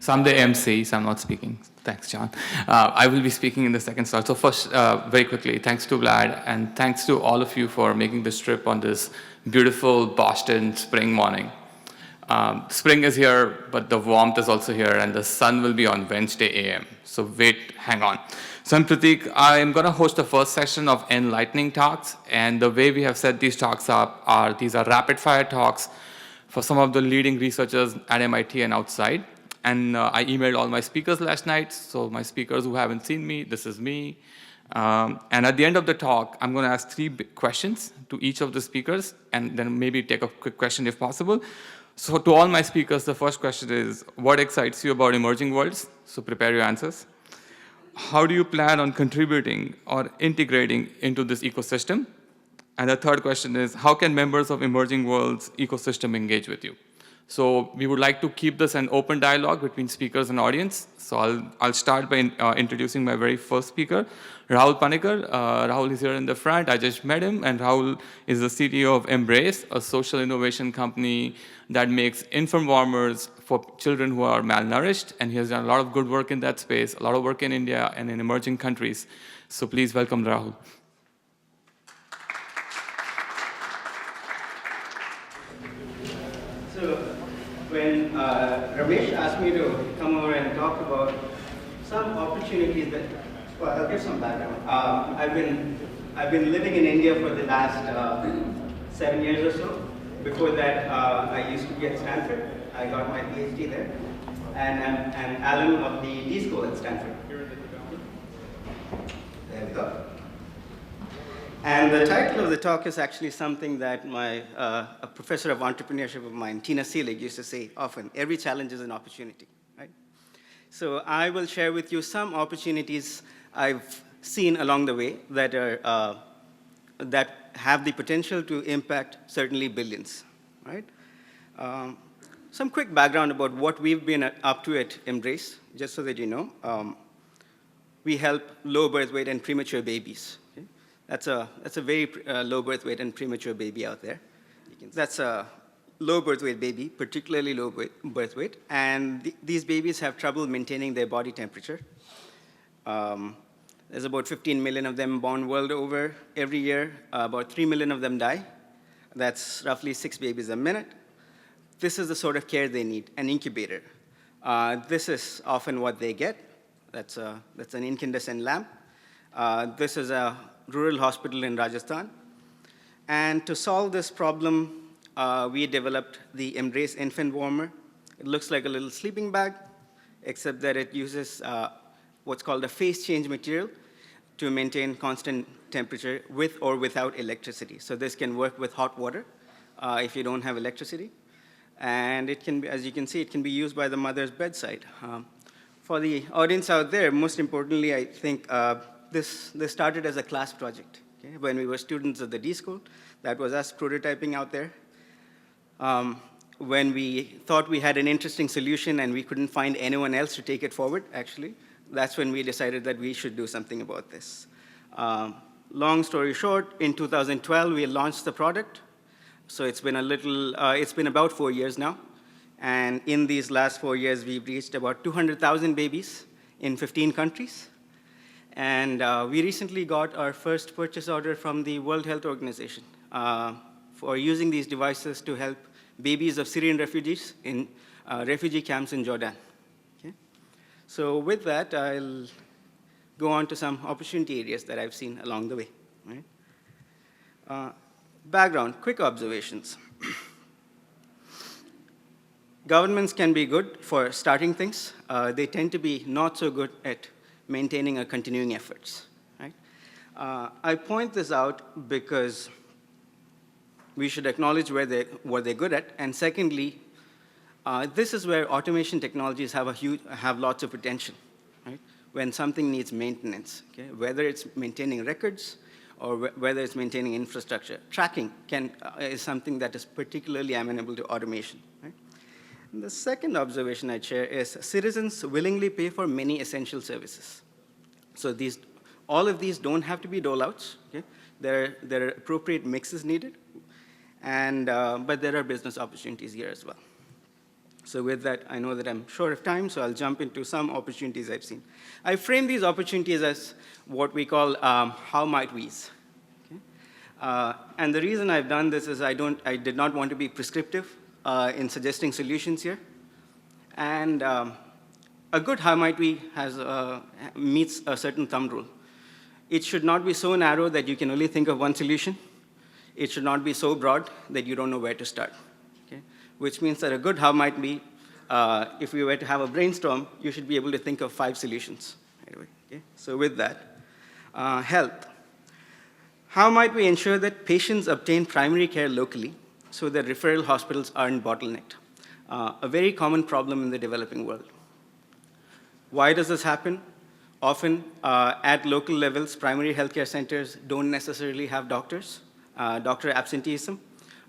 So I'm the MC, so I'm not speaking. Thanks, John. I will be speaking in the second slot. So first, very quickly, thanks to Vlad, and thanks to all of you for making this trip on this beautiful Boston spring morning. Spring is here, but the warmth is also here, and the sun will be on Wednesday AM. So wait, hang on. So I'm Pratik. I'm going to host the first session of En-Lightening talks, and the way we have set these talks up are these are rapid-fire talks for some of the leading researchers at MIT and outside. And I emailed all my speakers last night, so my speakers who haven't seen me, this is me. And at the end of the talk, I'm going to ask 3 questions to each of the speakers, and then maybe take a quick question if possible. So to all my speakers, the first question is, what excites you about emerging worlds? So prepare your answers. How do you plan on contributing or integrating into this ecosystem? And the third question is, how can members of emerging worlds ecosystem engage with you? So we would like to keep this an open dialogue between speakers and audience. So I'll start by introducing my very first speaker, Rahul Panicker. Rahul is here in the front. I just met him, and Rahul is the CTO of Embrace, a social innovation company that makes infant warmers for children who are malnourished. And he has done a lot of good work in that space, a lot of work in India and in emerging countries. So please welcome Rahul. So when Ramesh asked me to come over and talk about some opportunities that, well, I'll give some background. I've been living in India for the last 7 years or so. Before that, I used to be at Stanford. I got my PhD there, and I'm an alum of the D School at Stanford. There we go. And the title of the talk is actually something that a professor of entrepreneurship of mine, Tina Seelig, used to say often: every challenge is an opportunity, right? So I will share with you some opportunities I've seen along the way that are that have the potential to impact certainly billions, right? Some quick background about what we've been up to at Embrace, just so that you know. We help low birth weight and premature babies. Okay? That's a very low birth weight and premature baby out there. That's a low birth weight baby, particularly low birth weight, and these babies have trouble maintaining their body temperature. There's about 15 million of them born world over every year. About 3 million of them die. That's roughly 6 babies a minute. This is the sort of care they need, an incubator. This is often what they get. That's an incandescent lamp. This is a rural hospital in Rajasthan. And to solve this problem, we developed the Embrace infant warmer. It looks like a little sleeping bag, except that it uses what's called a phase change material to maintain constant temperature with or without electricity. So this can work with hot water if you don't have electricity. And it can be, as you can see, it can be used by the mother's bedside. For the audience out there, most importantly, I think this started as a class project. Okay? When we were students at the D School, that was us prototyping out there. When we thought we had an interesting solution and we couldn't find anyone else to take it forward, actually, that's when we decided that we should do something about this. Long story short, in 2012, we launched the product. So it's been it's been about 4 years now. And in these last 4 years, we've reached about 200,000 babies in 15 countries. And we recently got our first purchase order from the World Health Organization for using these devices to help babies of Syrian refugees in refugee camps in Jordan. Okay? So with that, I'll go on to some opportunity areas that I've seen along the way. Right? Background, quick observations. Governments can be good for starting things. They tend to be not so good at maintaining or continuing efforts. Right? I point this out because we should acknowledge what they're good at. And secondly, this is where automation technologies have lots of potential. Right? When something needs maintenance, okay? Whether it's maintaining records or whether it's maintaining infrastructure. Tracking is something that is particularly amenable to automation. Right? And the second observation I'd share is citizens willingly pay for many essential services. So all of these don't have to be dole-outs. Okay? There are appropriate mixes needed, but there are business opportunities here as well. So with that, I know that I'm short of time, so I'll jump into some opportunities I've seen. I frame these opportunities as what we call how might we's. Okay? And the reason I've done this is I did not want to be prescriptive in suggesting solutions here. And a good how might we meets a certain thumb rule. It should not be so narrow that you can only think of one solution. It should not be so broad that you don't know where to start. Okay? Which means that a good how might be, if we were to have a brainstorm, you should be able to think of 5 solutions. Anyway, okay? So with that, health. How might we ensure that patients obtain primary care locally so that referral hospitals aren't bottlenecked? A very common problem in the developing world. Why does this happen? Often, at local levels, primary healthcare centers don't necessarily have doctors, doctor absenteeism.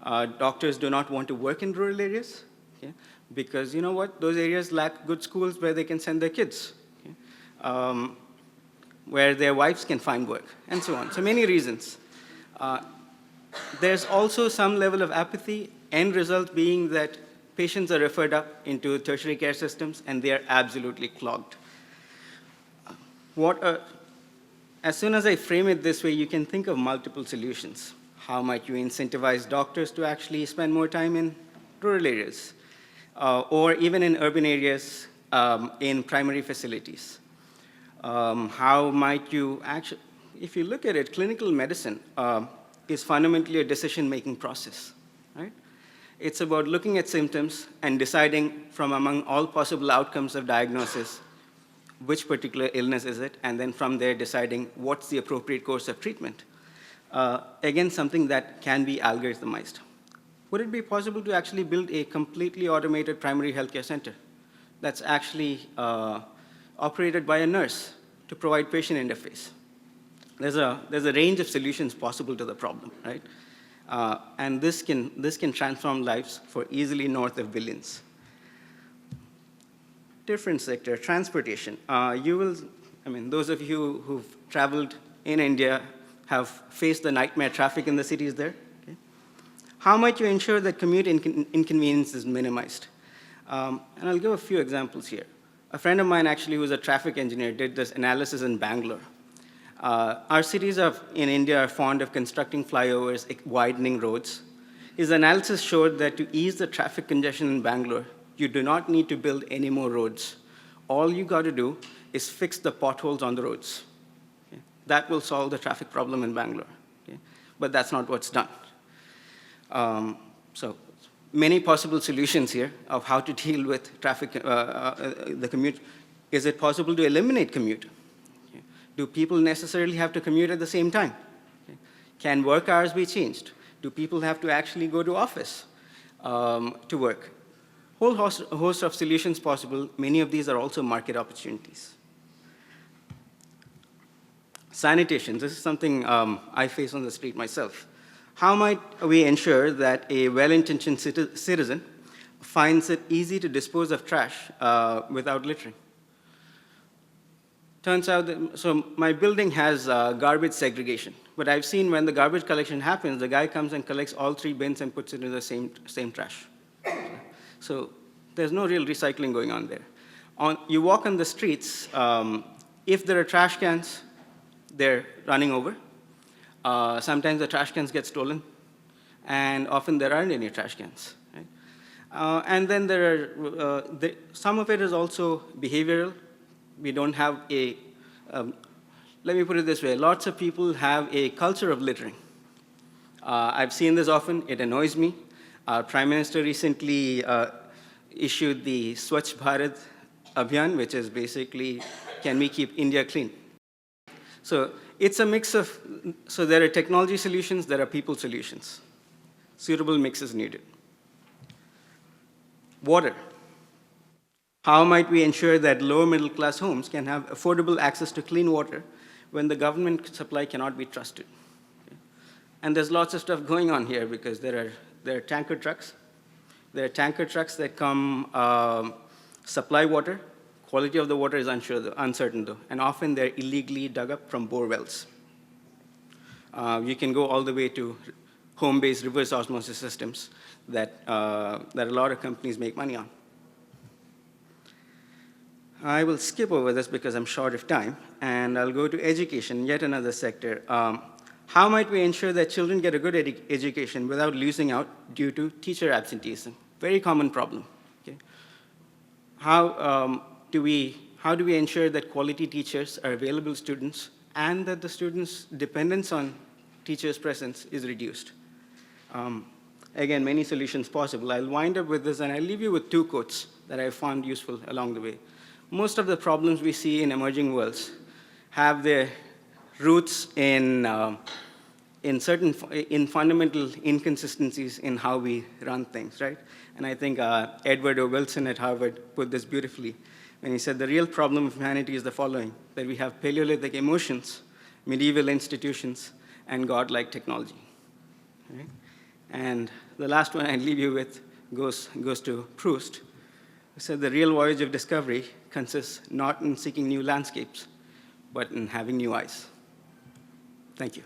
Doctors do not want to work in rural areas, okay? Because you know what? Those areas lack good schools where they can send their kids, okay? Where their wives can find work, and so on. So many reasons. There's also some level of apathy, end result being that patients are referred up into tertiary care systems, and they are absolutely clogged. As soon as I frame it this way, you can think of multiple solutions. How might you incentivize doctors to actually spend more time in rural areas, or even in urban areas in primary facilities? How might you actually, if you look at it, clinical medicine is fundamentally a decision-making process, right? It's about looking at symptoms and deciding from among all possible outcomes of diagnosis which particular illness is it, and then from there deciding what's the appropriate course of treatment. Again, something that can be algorithmized. Would it be possible to actually build a completely automated primary healthcare center that's actually operated by a nurse to provide patient interface? There's a range of solutions possible to the problem, right? And this can transform lives for easily north of billions. Different sector, transportation. Those of you who've traveled in India have faced the nightmare traffic in the cities there. Okay? How might you ensure that commute inconvenience is minimized? And I'll give a few examples here. A friend of mine actually who's a traffic engineer did this analysis in Bangalore. Our cities in India are fond of constructing flyovers, widening roads. His analysis showed that to ease the traffic congestion in Bangalore, you do not need to build any more roads. All you got to do is fix the potholes on the roads. Okay? That will solve the traffic problem in Bangalore. Okay? But that's not what's done. So many possible solutions here of how to deal with traffic, the commute. Is it possible to eliminate commute? Okay? Do people necessarily have to commute at the same time? Okay? Can work hours be changed? Do people have to actually go to office to work? Whole host of solutions possible. Many of these are also market opportunities. Sanitation, this is something I face on the street myself. How might we ensure that a well-intentioned citizen finds it easy to dispose of trash without littering? Turns out that, so my building has garbage segregation, but I've seen when the garbage collection happens, the guy comes and collects all 3 bins and puts it in the same trash. So there's no real recycling going on there. You walk on the streets, if there are trash cans, they're running over. Sometimes the trash cans get stolen, and often there aren't any trash cans. Right? And then some of it is also behavioral. We don't have let me put it this way, lots of people have a culture of littering. I've seen this often, it annoys me. Our Prime Minister recently issued the Swachh Bharat Abhiyan, which is basically, can we keep India clean? So it's a mix of, so there are technology solutions, there are people solutions. Suitable mix is needed. Water. How might we ensure that lower middle class homes can have affordable access to clean water when the government supply cannot be trusted? Okay. And there's lots of stuff going on here because there are tanker trucks. There are tanker trucks that come supply water. Quality of the water is uncertain though, and often they're illegally dug up from bore wells. You can go all the way to home-based reverse osmosis systems that a lot of companies make money on. I will skip over this because I'm short of time, and I'll go to education, yet another sector. How might we ensure that children get a good education without losing out due to teacher absenteeism? Very common problem. Okay? How do we ensure that quality teachers are available to students and that the students' dependence on teachers' presence is reduced? Again, many solutions possible. I'll wind up with this, and I'll leave you with two quotes that I found useful along the way. Most of the problems we see in emerging worlds have their roots in fundamental inconsistencies in how we run things, right? And I think Edward O. Wilson at Harvard put this beautifully when he said the real problem of humanity is the following, that we have Paleolithic emotions, medieval institutions, and godlike technology. Right? And the last one I leave you with goes to Proust, who said the real voyage of discovery consists not in seeking new landscapes, but in having new eyes. Thank you.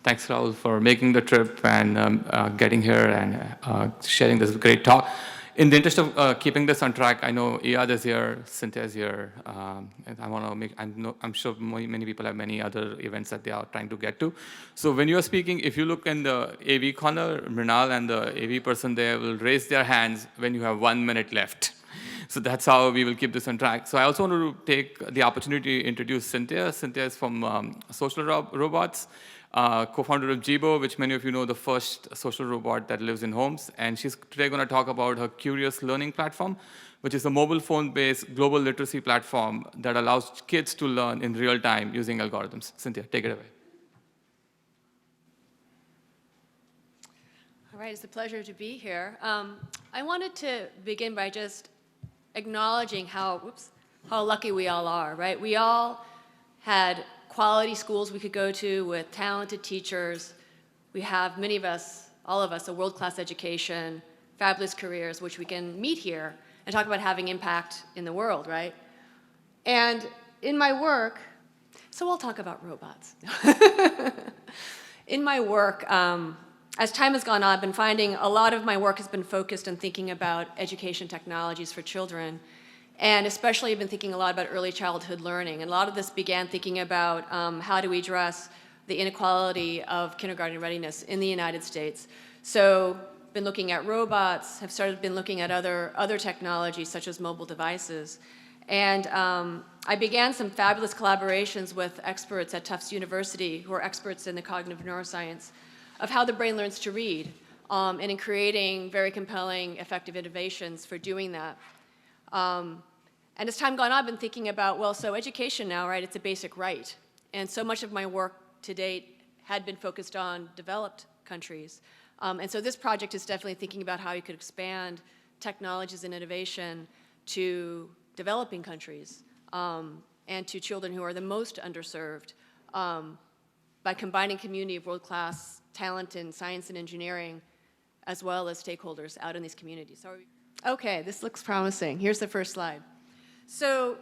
Thanks, Rahul, for making the trip and getting here and sharing this great talk. In the interest of keeping this on track, I know Iyad is here, Cynthia is here, and I want to make. I'm sure many people have many other events that they are trying to get to. So when you are speaking, if you look in the AV corner, Mrinal and the AV person there will raise their hands when you have 1 minute left. So that's how we will keep this on track. So I also want to take the opportunity to introduce Cynthia. Cynthia is from Social Robots. Co-founder of Jibo, which many of you know, the first social robot that lives in homes. And she's today going to talk about her Curious Learning platform, which is a mobile phone-based global literacy platform that allows kids to learn in real time using algorithms. Cynthia, take it away. All right, it's a pleasure to be here. I wanted to begin by just acknowledging how lucky we all are, right? We all had quality schools we could go to with talented teachers. We have, many of us, all of us, a world-class education, fabulous careers, which we can meet here and talk about having impact in the world, right? And in my work, so I'll talk about robots. In my work, as time has gone on, I've been finding a lot of my work has been focused on thinking about education technologies for children. And especially I've been thinking a lot about early childhood learning. And a lot of this began thinking about how do we address the inequality of kindergarten readiness in the United States. So been looking at robots, have been looking at other technologies such as mobile devices. And I began some fabulous collaborations with experts at Tufts University who are experts in the cognitive neuroscience of how the brain learns to read and in creating very compelling, effective innovations for doing that. And as time gone on, I've been thinking about, well, so education now, right, it's a basic right. And so much of my work to date had been focused on developed countries. And so this project is definitely thinking about how you could expand technologies and innovation to developing countries and to children who are the most underserved by combining community of world-class talent in science and engineering as well as stakeholders out in these communities. Okay, this looks promising. Here's the first slide. So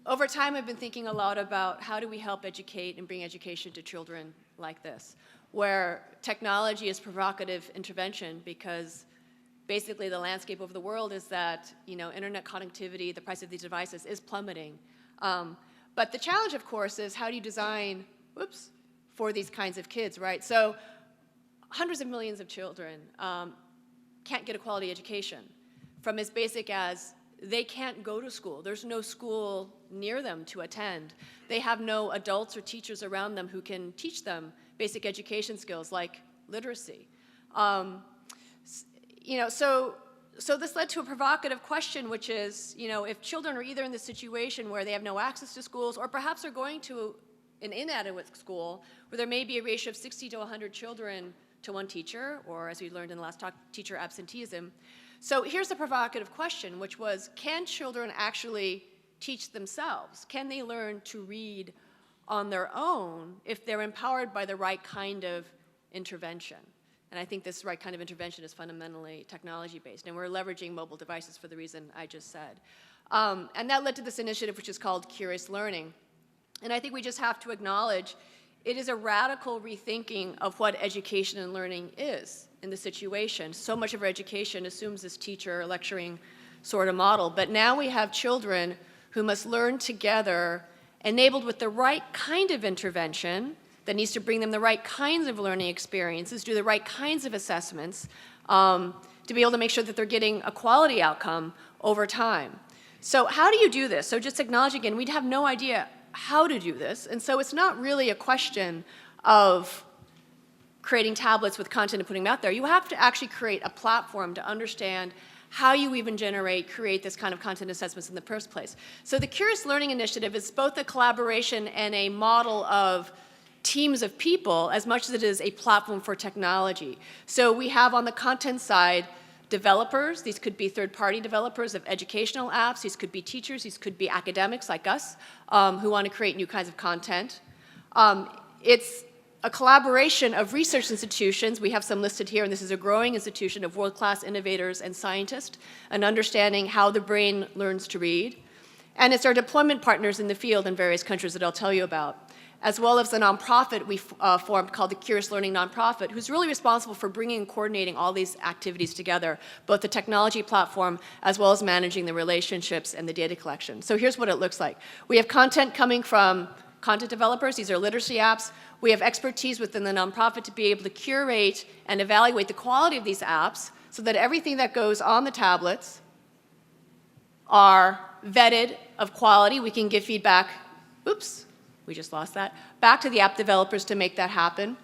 over time, I've been thinking a lot about how do we help educate and bring education to children like this, where technology is provocative intervention because basically the landscape of the world is that, internet connectivity, the price of these devices is plummeting. But the challenge, of course, is how do you design, for these kinds of kids, right? So hundreds of millions of children can't get a quality education, from as basic as they can't go to school. There's no school near them to attend. They have no adults or teachers around them who can teach them basic education skills like literacy. So this led to a provocative question, which is, if children are either in the situation where they have no access to schools or perhaps are going to an inadequate school where there may be a ratio of 60 to 100 children to one teacher, or as we learned in the last talk, teacher absenteeism. So here's the provocative question, which was, can children actually teach themselves? Can they learn to read on their own if they're empowered by the right kind of intervention? And I think this right kind of intervention is fundamentally technology-based, and we're leveraging mobile devices for the reason I just said. And that led to this initiative, which is called Curious Learning. And I think we just have to acknowledge it is a radical rethinking of what education and learning is. in the situation. So much of our education assumes this teacher lecturing sort of model. But now we have children who must learn together, enabled with the right kind of intervention that needs to bring them the right kinds of learning experiences, do the right kinds of assessments, to be able to make sure that they're getting a quality outcome over time. So how do you do this? So just acknowledge again, we'd have no idea how to do this. And so it's not really a question of creating tablets with content and putting them out there. You have to actually create a platform to understand how you even create this kind of content assessments in the first place. So the Curious Learning Initiative is both a collaboration and a model of teams of people as much as it is a platform for technology. So we have on the content side developers. These could be third-party developers of educational apps. These could be teachers. These could be academics like us who want to create new kinds of content. It's a collaboration of research institutions. We have some listed here, and this is a growing institution of world-class innovators and scientists, and understanding how the brain learns to read. And it's our deployment partners in the field in various countries that I'll tell you about, as well as a nonprofit we formed called the Curious Learning Nonprofit, who's really responsible for bringing and coordinating all these activities together, both the technology platform as well as managing the relationships and the data collection. So here's what it looks like. We have content coming from content developers. These are literacy apps. We have expertise within the nonprofit to be able to curate and evaluate the quality of these apps so that everything that goes on the tablets are vetted of quality. We can give feedback, oops, we just lost that, back to the app developers to make that happen.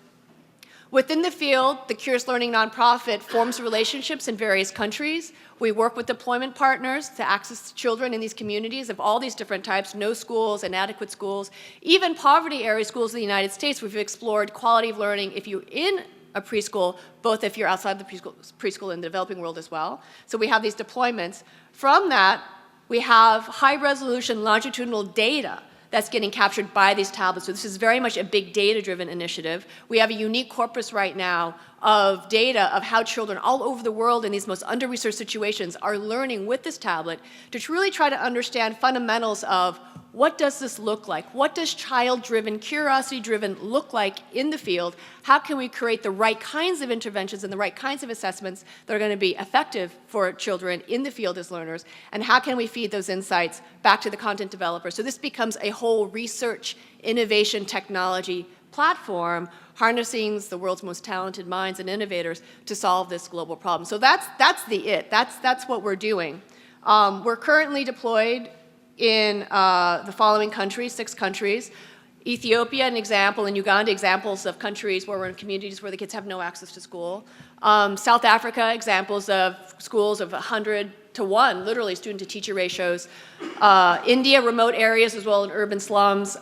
Within the field, the Curious Learning Nonprofit forms relationships in various countries. We work with deployment partners to access children in these communities of all these different types, no schools, inadequate schools, even poverty area schools in the United States. We've explored quality of learning if you're in a preschool, both if you're outside the preschool in the developing world as well. So we have these deployments. From that, we have high-resolution longitudinal data that's getting captured by these tablets. So this is very much a big data-driven initiative. We have a unique corpus right now of data of how children all over the world in these most under-researched situations are learning with this tablet to really try to understand fundamentals of what does this look like? What does child-driven, curiosity-driven look like in the field? How can we create the right kinds of interventions and the right kinds of assessments that are going to be effective for children in the field as learners? And how can we feed those insights back to the content developers? So this becomes a whole research, innovation, technology platform harnessing the world's most talented minds and innovators to solve this global problem. So that's what we're doing. We're currently deployed in the following countries, 6 countries. Ethiopia, an example, and Uganda, examples of countries where we're in communities where the kids have no access to school. South Africa, examples of schools of 100 to 1, literally student-to-teacher ratios. India, remote areas as well in urban slums,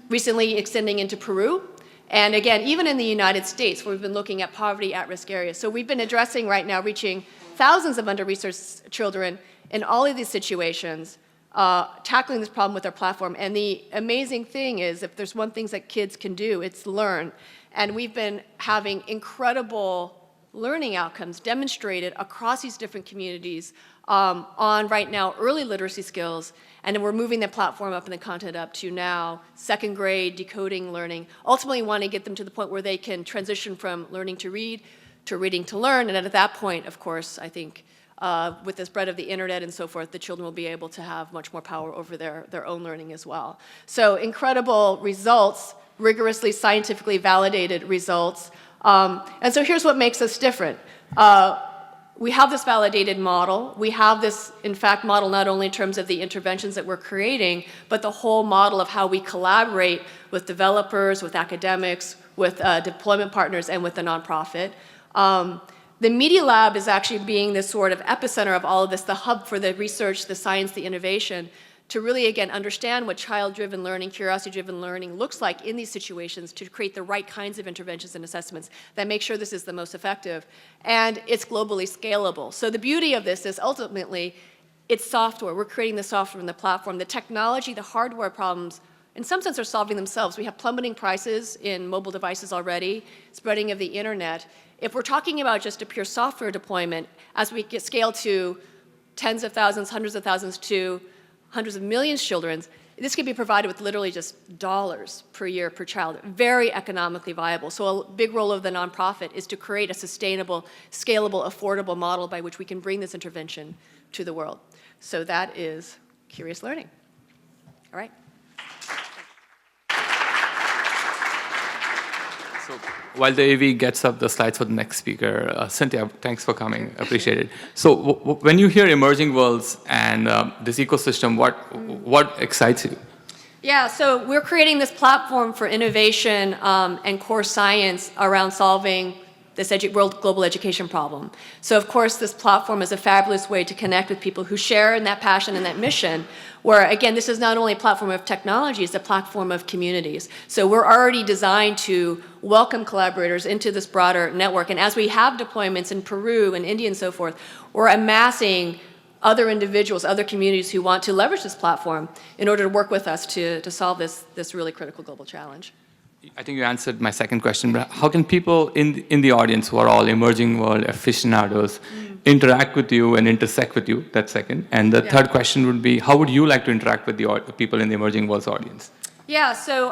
recently extending into Peru. And again, even in the United States, where we've been looking at poverty at-risk areas. So we've been addressing right now, reaching thousands of under-researched children in all of these situations, tackling this problem with our platform. And the amazing thing is, if there's one thing that kids can do, it's learn. And we've been having incredible learning outcomes demonstrated across these different communities on right now early literacy skills. And then we're moving the platform up and the content up to now second grade decoding learning. Ultimately, we want to get them to the point where they can transition from learning to read to reading to learn. And at that point, of course, I think with the spread of the internet and so forth, the children will be able to have much more power over their own learning as well. So incredible results, rigorously scientifically validated results. And so here's what makes us different. We have this validated model. We have this, in fact, model not only in terms of the interventions that we're creating, but the whole model of how we collaborate with developers, with academics, with deployment partners, and with the nonprofit. The Media Lab is actually being this sort of epicenter of all of this, the hub for the research, the science, the innovation, to really, again, understand what child-driven learning, curiosity-driven learning looks like in these situations to create the right kinds of interventions and assessments that make sure this is the most effective. And it's globally scalable. So the beauty of this is ultimately it's software. We're creating the software and the platform. The technology, the hardware problems, in some sense, are solving themselves. We have plummeting prices in mobile devices already, spreading of the internet. If we're talking about just a pure software deployment, as we get scale to tens of thousands, hundreds of thousands to hundreds of millions of children, this could be provided with literally just dollars per year per child, very economically viable. So a big role of the nonprofit is to create a sustainable, scalable, affordable model by which we can bring this intervention to the world. So that is Curious Learning. All right. So while the AV gets up the slides for the next speaker, Cynthia, thanks for coming. Appreciate it. So when you hear emerging worlds and this ecosystem, what excites you? Yeah, so we're creating this platform for innovation and core science around solving this world global education problem. So of course, this platform is a fabulous way to connect with people who share in that passion and that mission, where again, this is not only a platform of technology, it's a platform of communities. So we're already designed to welcome collaborators into this broader network. And as we have deployments in Peru and India and so forth, we're amassing other individuals, other communities who want to leverage this platform in order to work with us to solve this really critical global challenge. I think you answered my second question, but how can people in the audience who are all emerging world aficionados interact with you and intersect with you? That's second. And the third question would be, how would you like to interact with the people in the emerging world's audience? Yeah, so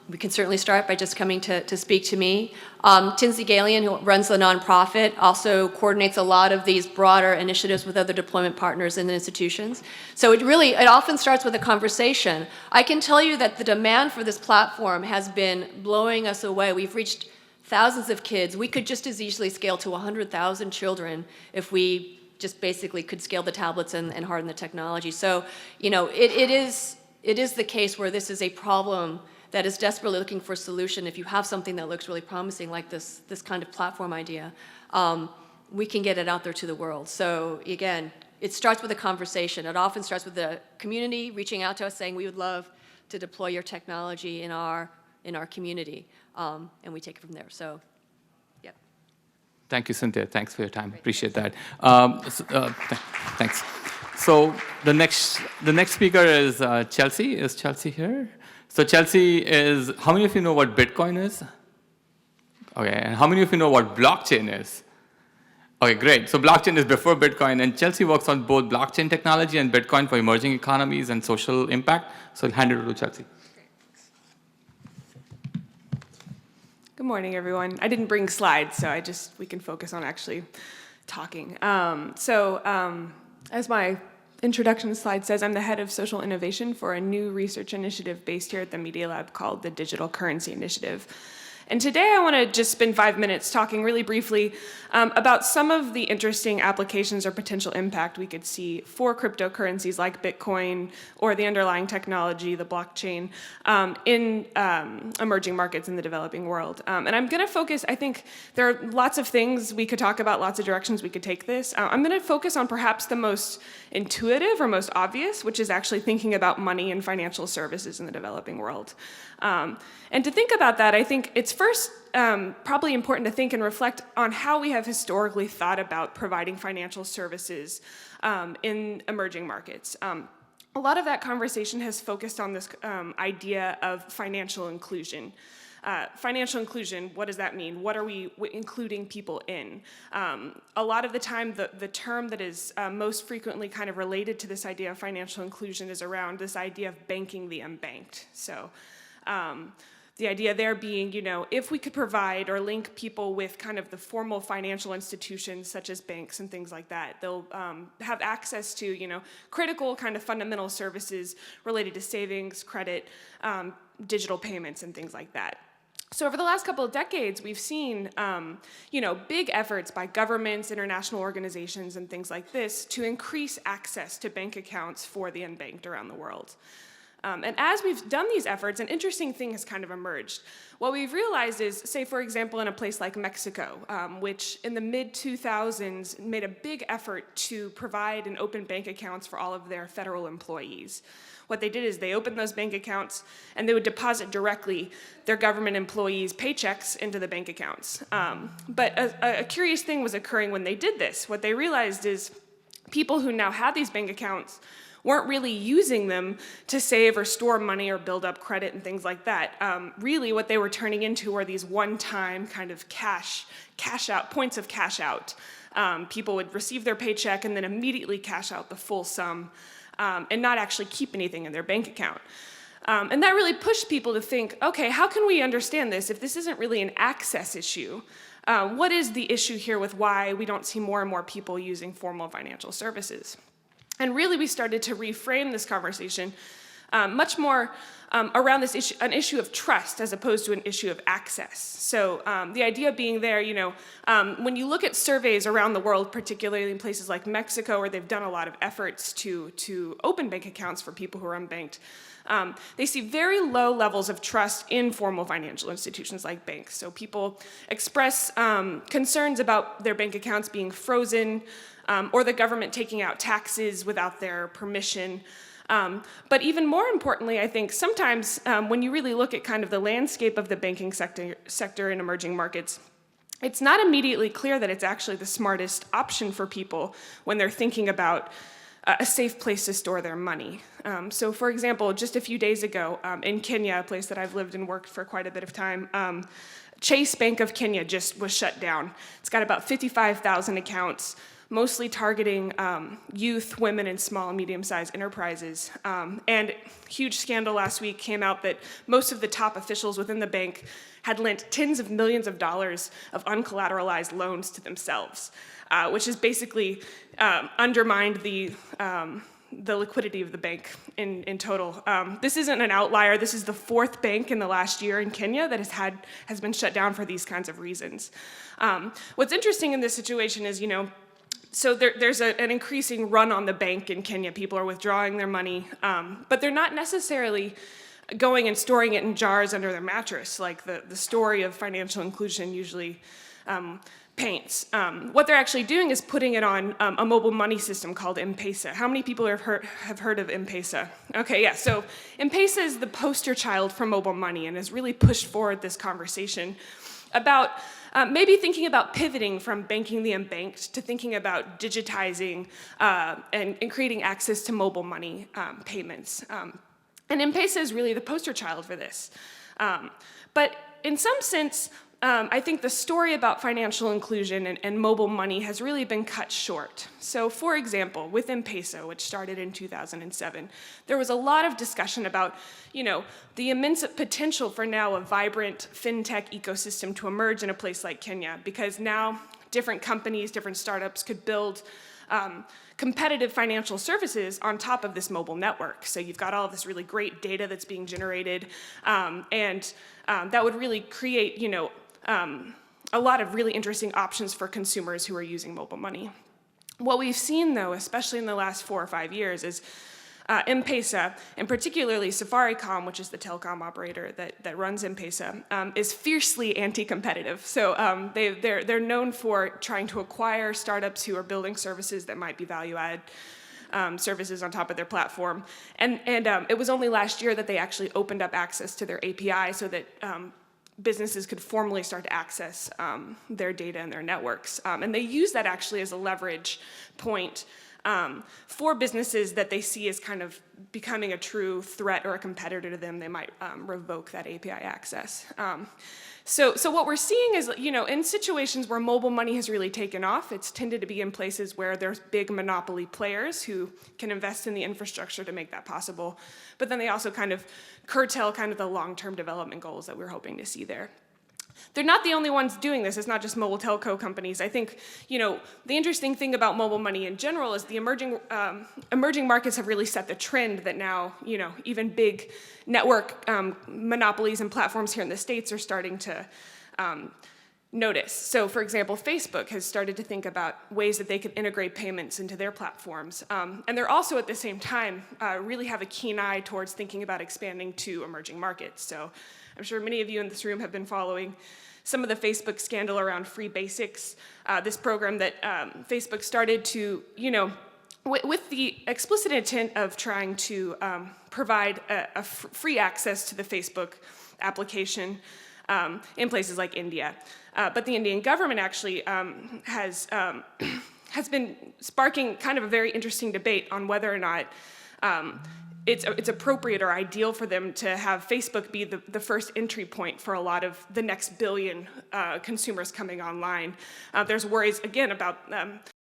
we can certainly start by just coming to speak to me. Tinsley Galian, who runs the nonprofit, also coordinates a lot of these broader initiatives with other deployment partners and institutions. So it often starts with a conversation. I can tell you that the demand for this platform has been blowing us away. We've reached thousands of kids. We could just as easily scale to 100,000 children if we just basically could scale the tablets and harden the technology. So, you know, it is the case where this is a problem that is desperately looking for a solution. If you have something that looks really promising, like this kind of platform idea, we can get it out there to the world. So again, it starts with a conversation. It often starts with the community reaching out to us saying, we would love to deploy your technology in our community, and we take it from there. So, yeah. Thank you, Cynthia. Thanks for your time. Appreciate that. Thanks. So the next speaker is Chelsea. Is Chelsea here? So Chelsea is, how many of you know what Bitcoin is? Okay, and how many of you know what blockchain is? Okay, great. So blockchain is before Bitcoin, and Chelsea works on both blockchain technology and Bitcoin for emerging economies and social impact. So I'll hand it over to Chelsea. Good morning, everyone. I didn't bring slides, so we can focus on actually talking. As my introduction slide says, I'm the head of social innovation for a new research initiative based here at the Media Lab called the Digital Currency Initiative. And today I want to just spend 5 minutes talking really briefly about some of the interesting applications or potential impact we could see for cryptocurrencies like Bitcoin or the underlying technology, the blockchain, in emerging markets in the developing world. And I'm going to focus, I think there are lots of things we could talk about, lots of directions we could take this. I'm going to focus on perhaps the most intuitive or most obvious, which is actually thinking about money and financial services in the developing world. And to think about that, I think it's first probably important to think and reflect on how we have historically thought about providing financial services in emerging markets. A lot of that conversation has focused on this idea of financial inclusion. Financial inclusion, what does that mean? What are we including people in? A lot of the time, the term that is most frequently kind of related to this idea of financial inclusion is around this idea of banking the unbanked. So the idea there being, you know, if we could provide or link people with kind of the formal financial institutions such as banks and things like that, they'll have access to, you know, critical kind of fundamental services related to savings, credit, digital payments, and things like that. So over the last couple of decades, we've seen, you know, big efforts by governments, international organizations, and things like this to increase access to bank accounts for the unbanked around the world. And as we've done these efforts, an interesting thing has kind of emerged. What we've realized is, say, for example, in a place like Mexico, which in the mid-2000s made a big effort to provide and open bank accounts for all of their federal employees. What they did is they opened those bank accounts and they would deposit directly their government employees' paychecks into the bank accounts. But a curious thing was occurring when they did this. What they realized is people who now had these bank accounts weren't really using them to save or store money or build up credit and things like that. Really what they were turning into were these one-time kind of cash out, points of cash out. People would receive their paycheck and then immediately cash out the full sum and not actually keep anything in their bank account. And that really pushed people to think, okay, how can we understand this if this isn't really an access issue? What is the issue here with why we don't see more and more people using formal financial services? And really we started to reframe this conversation much more around this issue, an issue of trust as opposed to an issue of access. So the idea being there, when you look at surveys around the world, particularly in places like Mexico, where they've done a lot of efforts to open bank accounts for people who are unbanked, they see very low levels of trust in formal financial institutions like banks. So people express concerns about their bank accounts being frozen, or the government taking out taxes without their permission. But even more importantly, I think sometimes when you really look at kind of the landscape of the banking sector in emerging markets, it's not immediately clear that it's actually the smartest option for people when they're thinking about a safe place to store their money. So for example, just a few days ago in Kenya, a place that I've lived and worked for quite a bit of time, Chase Bank of Kenya just was shut down. It's got about 55,000 accounts, mostly targeting youth, women, and small and medium-sized enterprises. And huge scandal last week came out that most of the top officials within the bank had lent tens of millions of dollars of uncollateralized loans to themselves, which has basically undermined the liquidity of the bank in total. This isn't an outlier. This is the fourth bank in the last year in Kenya that has been shut down for these kinds of reasons. What's interesting in this situation is, so there's an increasing run on the bank in Kenya. People are withdrawing their money, but they're not necessarily going and storing it in jars under their mattress, like the story of financial inclusion usually paints. What they're actually doing is putting it on a mobile money system called M-Pesa. How many people have heard of M-Pesa? Okay, yeah, so M-Pesa is the poster child for mobile money and has really pushed forward this conversation about maybe thinking about pivoting from banking the unbanked to thinking about digitizing and creating access to mobile money payments. And M-Pesa is really the poster child for this. But in some sense, I think the story about financial inclusion and mobile money has really been cut short. So for example, with M-Pesa, which started in 2007, there was a lot of discussion about, the immense potential for now a vibrant fintech ecosystem to emerge in a place like Kenya, because now different companies, different startups could build competitive financial services on top of this mobile network. So you've got all of this really great data that's being generated, and that would really create, a lot of really interesting options for consumers who are using mobile money. What we've seen, though, especially in the last 4 or 5 years, is M-Pesa, and particularly Safaricom, which is the telecom operator that runs M-Pesa, is fiercely anti-competitive. So they're known for trying to acquire startups who are building services that might be value-added services on top of their platform. And it was only last year that they actually opened up access to their API so that businesses could formally start to access their data and their networks. And they use that actually as a leverage point for businesses that they see as kind of becoming a true threat or a competitor to them. They might revoke that API access. So what we're seeing is, in situations where mobile money has really taken off, it's tended to be in places where there's big monopoly players who can invest in the infrastructure to make that possible. But then they also kind of curtail kind of the long-term development goals that we're hoping to see there. They're not the only ones doing this. It's not just mobile telco companies. I think, the interesting thing about mobile money in general is the emerging markets have really set the trend that now, even big network monopolies and platforms here in the States are starting to notice. So, for example, Facebook has started to think about ways that they could integrate payments into their platforms. And they're also, at the same time, really have a keen eye towards thinking about expanding to emerging markets. So I'm sure many of you in this room have been following some of the Facebook scandal around free basics, this program that Facebook started to, with the explicit intent of trying to provide a free access to the Facebook application in places like India. But the Indian government actually has been sparking kind of a very interesting debate on whether or not it's appropriate or ideal for them to have Facebook be the first entry point for a lot of the next billion consumers coming online. There's worries, again, about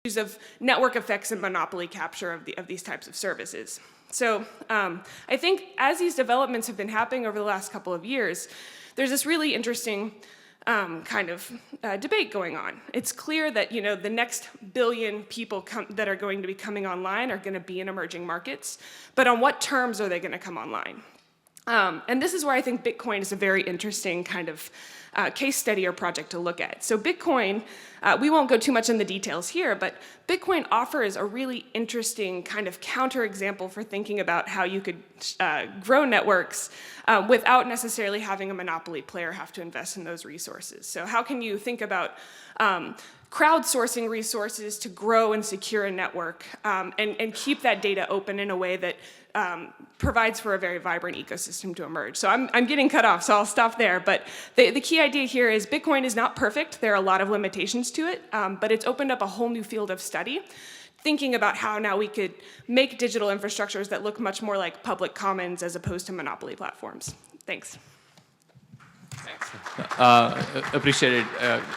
of network effects and monopoly capture of these types of services. So I think as these developments have been happening over the last couple of years, there's this really interesting kind of debate going on. It's clear that the next billion people that are going to be coming online are going to be in emerging markets, but on what terms are they going to come online? And this is where I think Bitcoin is a very interesting kind of case study or project to look at. So Bitcoin, we won't go too much in the details here, but Bitcoin offers a really interesting kind of counterexample for thinking about how you could grow networks without necessarily having a monopoly player have to invest in those resources. So how can you think about crowdsourcing resources to grow and secure a network and keep that data open in a way that provides for a very vibrant ecosystem to emerge. So I'm getting cut off, so I'll stop there. But the key idea here is Bitcoin is not perfect. There are a lot of limitations to it, but it's opened up a whole new field of study, thinking about how now we could make digital infrastructures that look much more like public commons as opposed to monopoly platforms. Thanks. Appreciate it.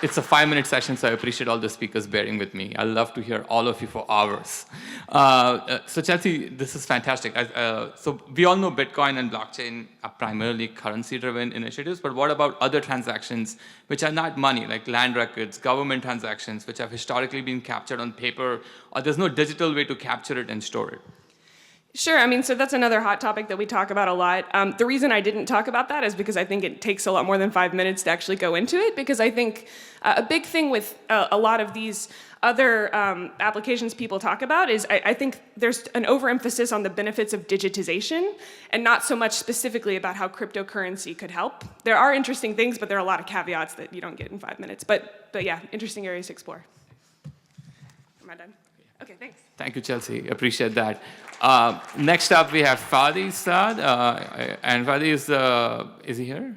It's a 5-minute session, so I appreciate all the speakers bearing with me. I love to hear all of you for hours. So Chelsea, this is fantastic. So we all know Bitcoin and blockchain are primarily currency-driven initiatives, but what about other transactions which are not money, like land records, government transactions, which have historically been captured on paper, or there's no digital way to capture it and store it? Sure, I mean, so that's another hot topic that we talk about a lot. The reason I didn't talk about that is because I think it takes a lot more than 5 minutes to actually go into it, because I think a big thing with a lot of these other applications people talk about is I think there's an overemphasis on the benefits of digitization and not so much specifically about how cryptocurrency could help. There are interesting things, but there are a lot of caveats that you don't get in 5 minutes. But yeah, interesting areas to explore. Am I done? Okay, thanks. Thank you, Chelsea. Appreciate that. Next up, we have Fady Saad, and Fady is he here?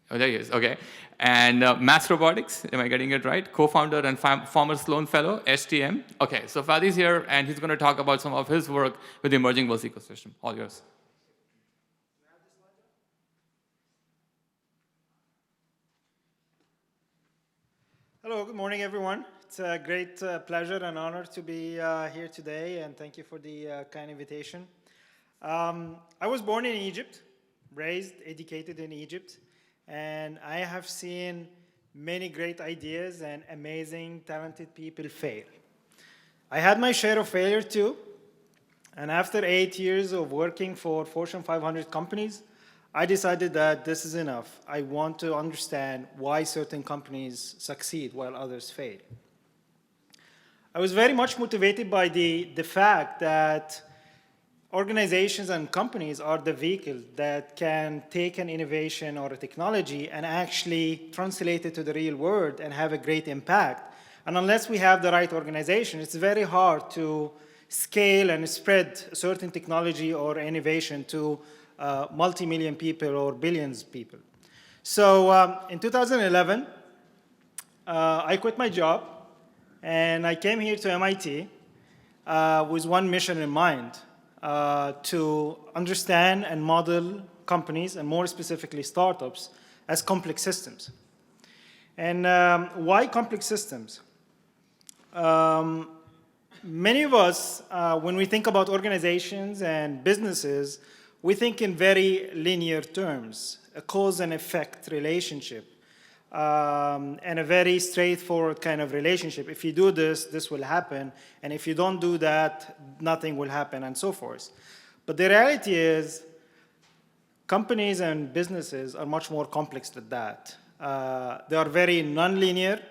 Oh, there he is. Okay. And MassRobotics, am I getting it right? Co-founder and former Sloan Fellow, STM. Okay, so Fady's here, and he's going to talk about some of his work with the emerging world ecosystem. All yours. Hello, good morning, everyone. It's a great pleasure and honor to be here today, and thank you for the kind invitation. I was born in Egypt, raised, educated in Egypt, and I have seen many great ideas and amazing, talented people fail. I had my share of failure too, and after 8 years of working for Fortune 500 companies, I decided that this is enough. I want to understand why certain companies succeed while others fail. I was very much motivated by the fact that organizations and companies are the vehicle that can take an innovation or a technology and actually translate it to the real world and have a great impact. And unless we have the right organization, it's very hard to scale and spread certain technology or innovation to multi-million people or billions of people. So in 2011, I quit my job and I came here to MIT with one mission in mind, to understand and model companies, and more specifically startups, as complex systems. And why complex systems? Many of us, when we think about organizations and businesses, we think in very linear terms, a cause and effect relationship, and a very straightforward kind of relationship. If you do this, this will happen, and if you don't do that, nothing will happen, and so forth. But the reality is, companies and businesses are much more complex than that. They are very nonlinear,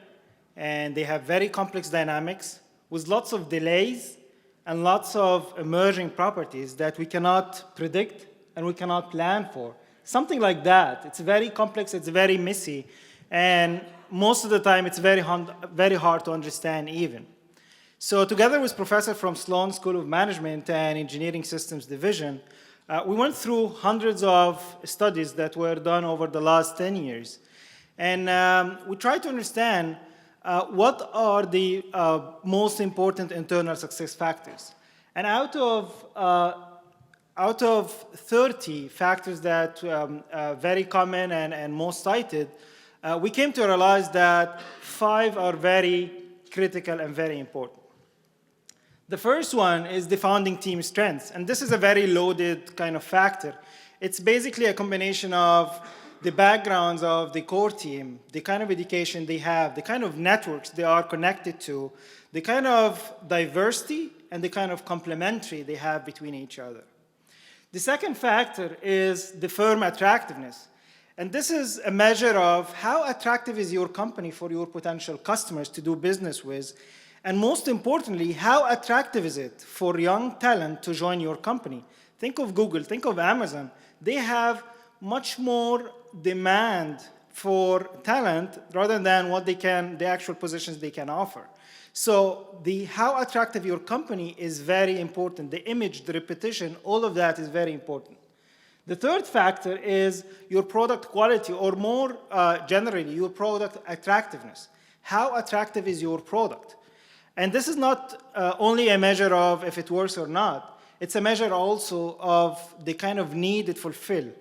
and they have very complex dynamics with lots of delays and lots of emerging properties that we cannot predict and we cannot plan for. Something like that. It's very complex, it's very messy, and most of the time it's very hard to understand even. So together with Professor from Sloan School of Management and Engineering Systems Division, we went through hundreds of studies that were done over the last 10 years. And we tried to understand what are the most important internal success factors. And out of 30 factors that very common and most cited, we came to realize that 5 are very critical and very important. The first one is the founding team strengths, and this is a very loaded kind of factor. It's basically a combination of the backgrounds of the core team, the kind of education they have, the kind of networks they are connected to, the kind of diversity and the kind of complementary they have between each other. The second factor is the firm attractiveness. And this is a measure of how attractive is your company for your potential customers to do business with. And most importantly, how attractive is it for young talent to join your company? Think of Google, think of Amazon. They have much more demand for talent rather than what they can, the actual positions they can offer. So how attractive your company is very important. The image, the repetition, all of that is very important. The third factor is your product quality, or more generally, your product attractiveness. How attractive is your product? And this is not only a measure of if it works or not. It's a measure also of the kind of need it fulfills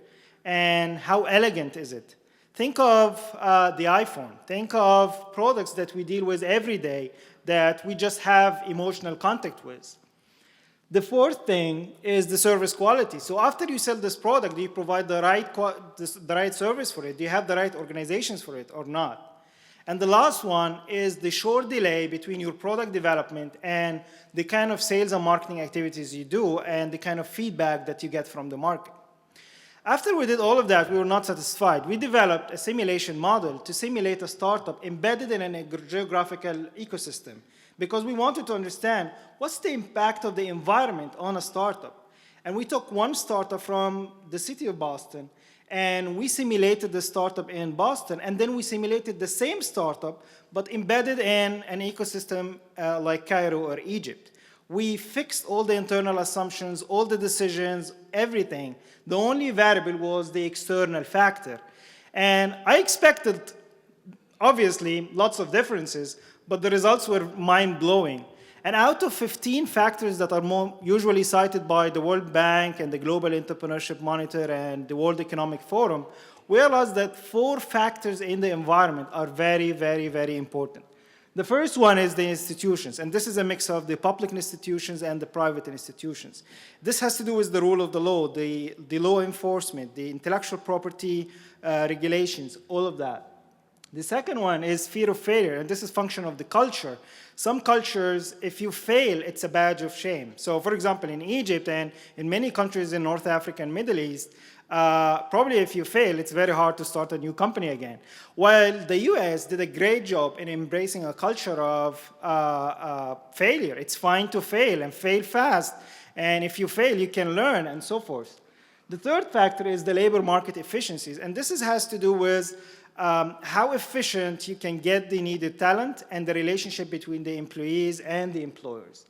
and how elegant is it. Think of the iPhone. Think of products that we deal with every day that we just have emotional contact with. The fourth thing is the service quality. So after you sell this product, do you provide the right service for it? Do you have the right organizations for it or not? And the last one is the short delay between your product development and the kind of sales and marketing activities you do and the kind of feedback that you get from the market. After we did all of that, we were not satisfied. We developed a simulation model to simulate a startup embedded in a geographical ecosystem because we wanted to understand what's the impact of the environment on a startup. And we took one startup from the city of Boston, and we simulated the startup in Boston, and then we simulated the same startup, but embedded in an ecosystem like Cairo or Egypt. We fixed all the internal assumptions, all the decisions, everything. The only variable was the external factor. And I expected, obviously, lots of differences, but the results were mind-blowing. And out of 15 factors that are usually cited by the World Bank and the Global Entrepreneurship Monitor and the World Economic Forum, we realized that 4 factors in the environment are very, very, very important. The first one is the institutions, and this is a mix of the public institutions and the private institutions. This has to do with the rule of the law, the law enforcement, the intellectual property regulations, all of that. The second one is fear of failure, and this is function of the culture. Some cultures, if you fail, it's a badge of shame. So for example, in Egypt and in many countries in North Africa and Middle East, probably if you fail, it's very hard to start a new company again. While the US did a great job in embracing a culture of failure. It's fine to fail and fail fast. And if you fail, you can learn and so forth. The third factor is the labor market efficiencies. And this has to do with how efficient you can get the needed talent and the relationship between the employees and the employers.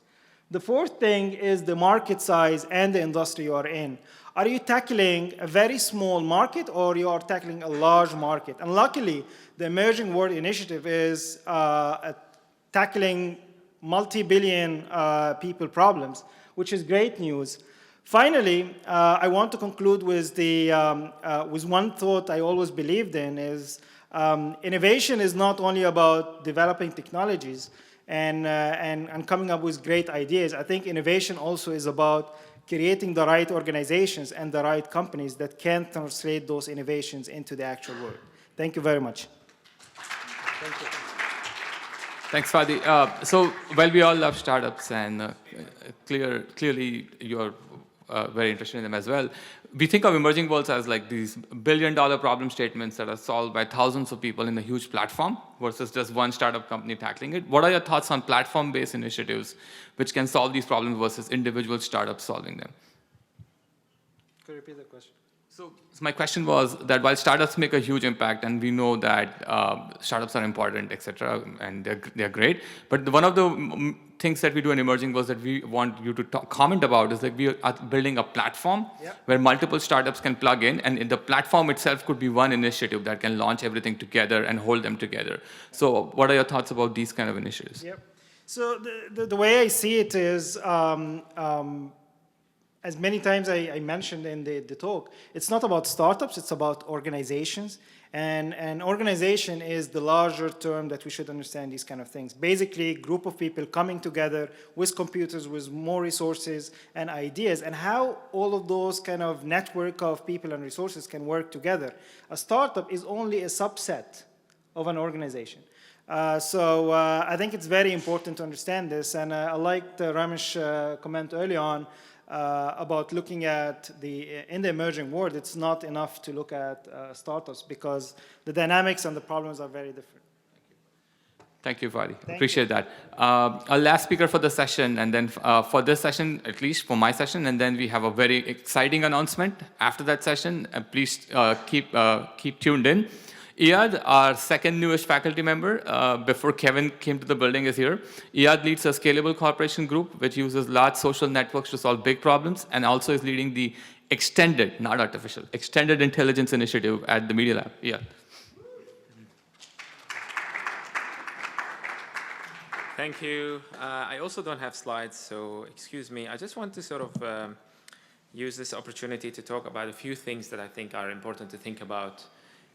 The fourth thing is the market size and the industry you are in. Are you tackling a very small market or you are tackling a large market? And luckily, the Emerging World Initiative is tackling multi-billion people problems, which is great news. Finally, I want to conclude with one thought I always believed in is innovation is not only about developing technologies and coming up with great ideas. I think innovation also is about creating the right organizations and the right companies that can translate those innovations into the actual world. Thank you very much. Thank you. Thanks, Fady. So while we all love startups and clearly you're very interested in them as well, we think of emerging worlds as like these billion-dollar problem statements that are solved by thousands of people in a huge platform versus just one startup company tackling it. What are your thoughts on platform-based initiatives which can solve these problems versus individual startups solving them? Could you repeat the question? So my question was that while startups make a huge impact, and we know that startups are important, et cetera, and they're great, but one of the things that we do in emerging was that we want you to comment about is that we are building a platform where multiple startups can plug in, and the platform itself could be one initiative that can launch everything together and hold them together. So what are your thoughts about these kind of initiatives? Yep. So the way I see it is as many times I mentioned in the talk, it's not about startups, it's about organizations. And organization is the larger term that we should understand these kind of things. Basically, a group of people coming together with computers, with more resources and ideas, and how all of those kind of network of people and resources can work together. A startup is only a subset of an organization. So I think it's very important to understand this, and I liked Ramesh's comment early on about looking at in the emerging world. It's not enough to look at startups because the dynamics and the problems are very different. Thank you, Fady. Appreciate that. Our last speaker for the session, and then for this session, at least for my session, and then we have a very exciting announcement after that session. Please keep tuned in. Iyad, our second newest faculty member, before Kevin came to the building, is here. Iyad leads a Scalable corporation group, which uses large social networks to solve big problems, and also is leading the extended, not artificial, extended intelligence initiative at the Media Lab. Iyad. Thank you. I also don't have slides, so excuse me. I just want to sort of use this opportunity to talk about a few things that I think are important to think about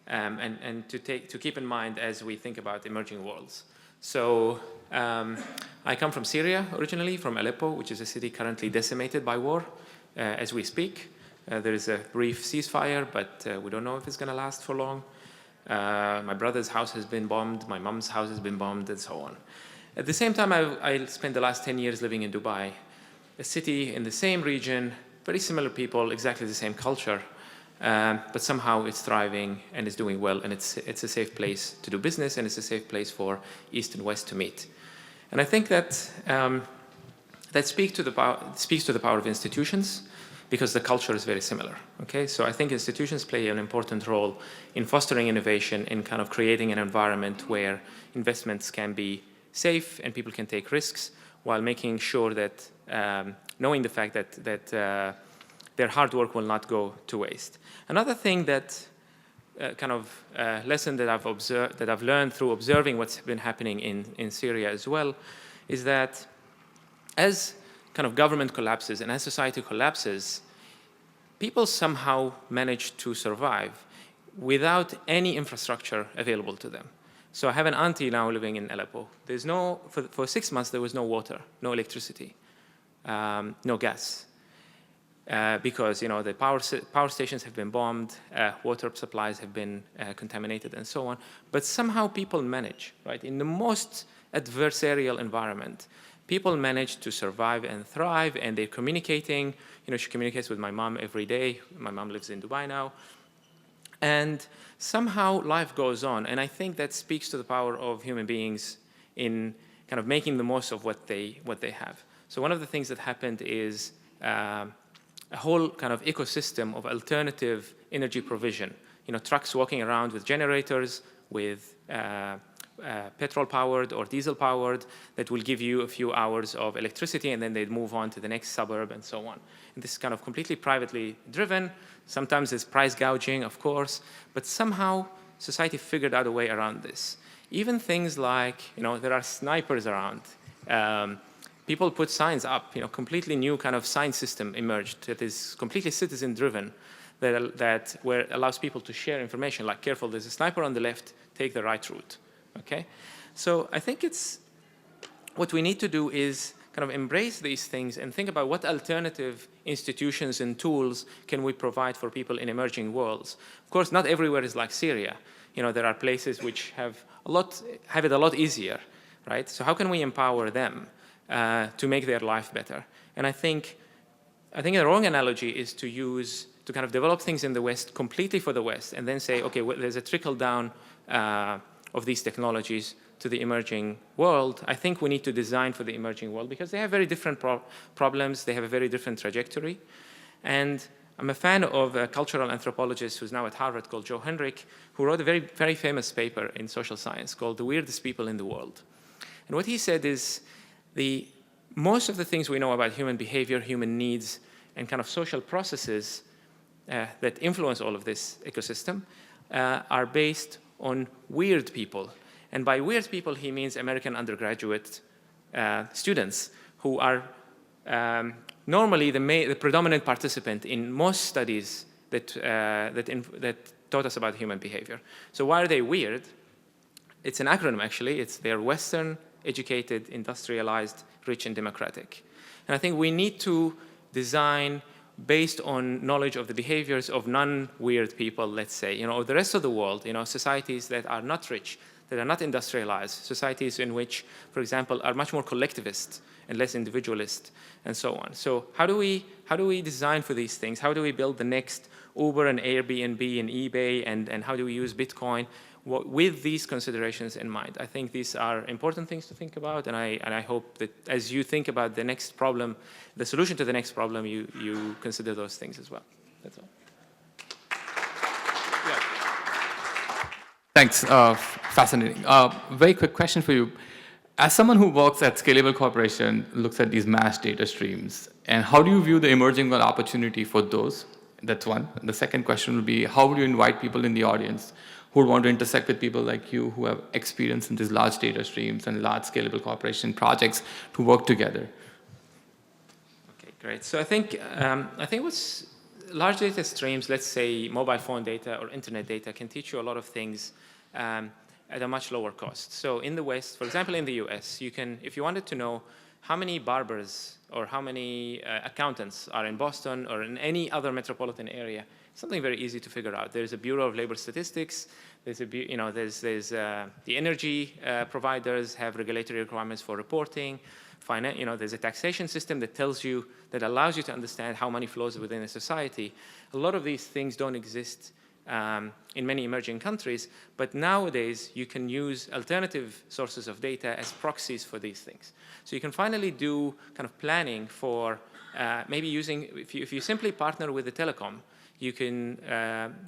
and to keep in mind as we think about emerging worlds. So I come from Syria originally, from Aleppo, which is a city currently decimated by war as we speak. There is a brief ceasefire, but we don't know if it's going to last for long. My brother's house has been bombed, my mom's house has been bombed, and so on. At the same time, I spent the last 10 years living in Dubai, a city in the same region, very similar people, exactly the same culture, but somehow it's thriving and it's doing well, and it's a safe place to do business, and it's a safe place for East and West to meet. And I think that that speaks to the power of institutions, because the culture is very similar. Okay, so I think institutions play an important role in fostering innovation, in kind of creating an environment where investments can be safe and people can take risks, while making sure that knowing the fact that their hard work will not go to waste. Another thing that lesson that I've learned through observing what's been happening in Syria as well, is that as kind of government collapses and as society collapses, people somehow manage to survive without any infrastructure available to them. So I have an auntie now living in Aleppo. There's for 6 months there was no water, no electricity, no gas, because the power stations have been bombed, water supplies have been contaminated, and so on. But somehow people manage, right? In the most adversarial environment, people manage to survive and thrive, and they're communicating. She communicates with my mom every day. My mom lives in Dubai now. And somehow life goes on. And I think that speaks to the power of human beings in kind of making the most of what they have. So one of the things that happened is a whole kind of ecosystem of alternative energy provision. Trucks walking around with generators, with petrol-powered or diesel-powered, that will give you a few hours of electricity, and then they'd move on to the next suburb and so on. And this is kind of completely privately driven. Sometimes it's price gouging, of course, but somehow society figured out a way around this. Even things like, there are snipers around. People put signs up, completely new kind of sign system emerged that is completely citizen-driven, that where allows people to share information, like, careful, there's a sniper on the left, take the right route. Okay, so I think what we need to do is kind of embrace these things and think about what alternative institutions and tools can we provide for people in emerging worlds. Of course, not everywhere is like Syria. There are places which have it a lot easier, right? So how can we empower them to make their life better? And I think the wrong analogy is to kind of develop things in the West completely for the West, and then say, okay, well, there's a trickle down of these technologies to the emerging world. I think we need to design for the emerging world because they have very different problems. They have a very different trajectory. And I'm a fan of a cultural anthropologist who's now at Harvard called Joe Henrich, who wrote a very, very famous paper in social science called The Weirdest People in the World. And what he said is most of the things we know about human behavior, human needs, and kind of social processes that influence all of this ecosystem are based on weird people. And by weird people, he means American undergraduate students who are normally the predominant participant in most studies that taught us about human behavior. So why are they weird? It's an acronym, actually. They're Western, educated, industrialized, rich, and democratic. And I think we need to design based on knowledge of the behaviors of non-weird people, let's say, of the rest of the world, societies that are not rich, that are not industrialized, societies in which, for example, are much more collectivist and less individualist, and so on. So how do we design for these things? How do we build the next Uber and Airbnb and eBay, and how do we use Bitcoin with these considerations in mind? I think these are important things to think about, and I hope that as you think about the next problem, the solution to the next problem, you consider those things as well. That's all. Yeah. Thanks. Fascinating. Very quick question for you. As someone who works at Scalable Corporation, looks at these mass data streams, and how do you view the emerging opportunity for those? That's one. And the second question would be, how would you invite people in the audience who would want to intersect with people like you who have experience in these large data streams and large Scalable Corporation projects to work together? Okay, great. So I think what's large data streams, let's say mobile phone data or internet data, can teach you a lot of things at a much lower cost. So in the West, for example, in the US, you can, if you wanted to know how many barbers or how many accountants are in Boston or in any other metropolitan area, something very easy to figure out. There's a Bureau of Labor Statistics. There's the energy providers have regulatory requirements for reporting. There's a taxation system that allows you to understand how money flows within a society. A lot of these things don't exist in many emerging countries, but nowadays you can use alternative sources of data as proxies for these things. So you can finally do kind of planning for maybe using, if you simply partner with the telecom, you can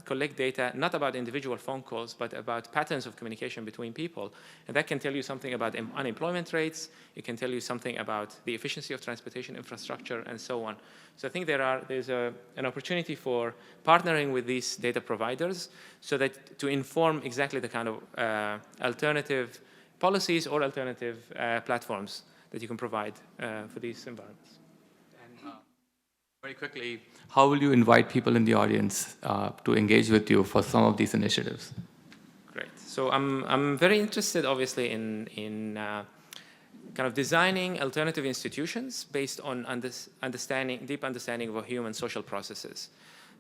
collect data not about individual phone calls, but about patterns of communication between people. And that can tell you something about unemployment rates. It can tell you something about the efficiency of transportation infrastructure, and so on. So I think there's an opportunity for partnering with these data providers so that to inform exactly the kind of alternative policies or alternative platforms that you can provide for these environments. Very quickly, how will you invite people in the audience to engage with you for some of these initiatives? Great. So I'm very interested, obviously, in kind of designing alternative institutions based on deep understanding of human social processes.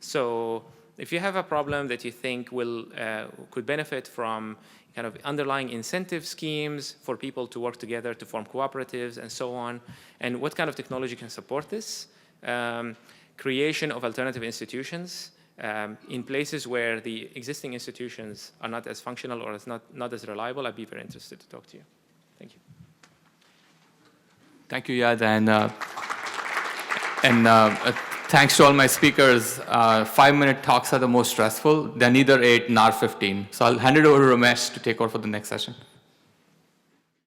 So if you have a problem that you think could benefit from kind of underlying incentive schemes for people to work together to form cooperatives and so on, and what kind of technology can support this, creation of alternative institutions in places where the existing institutions are not as functional or not as reliable, I'd be very interested to talk to you. Thank you. Thank you, Iyad, and thanks to all my speakers. 5-minute talks are the most stressful. They're neither 8 nor 15. So I'll hand it over to Ramesh to take over for the next session.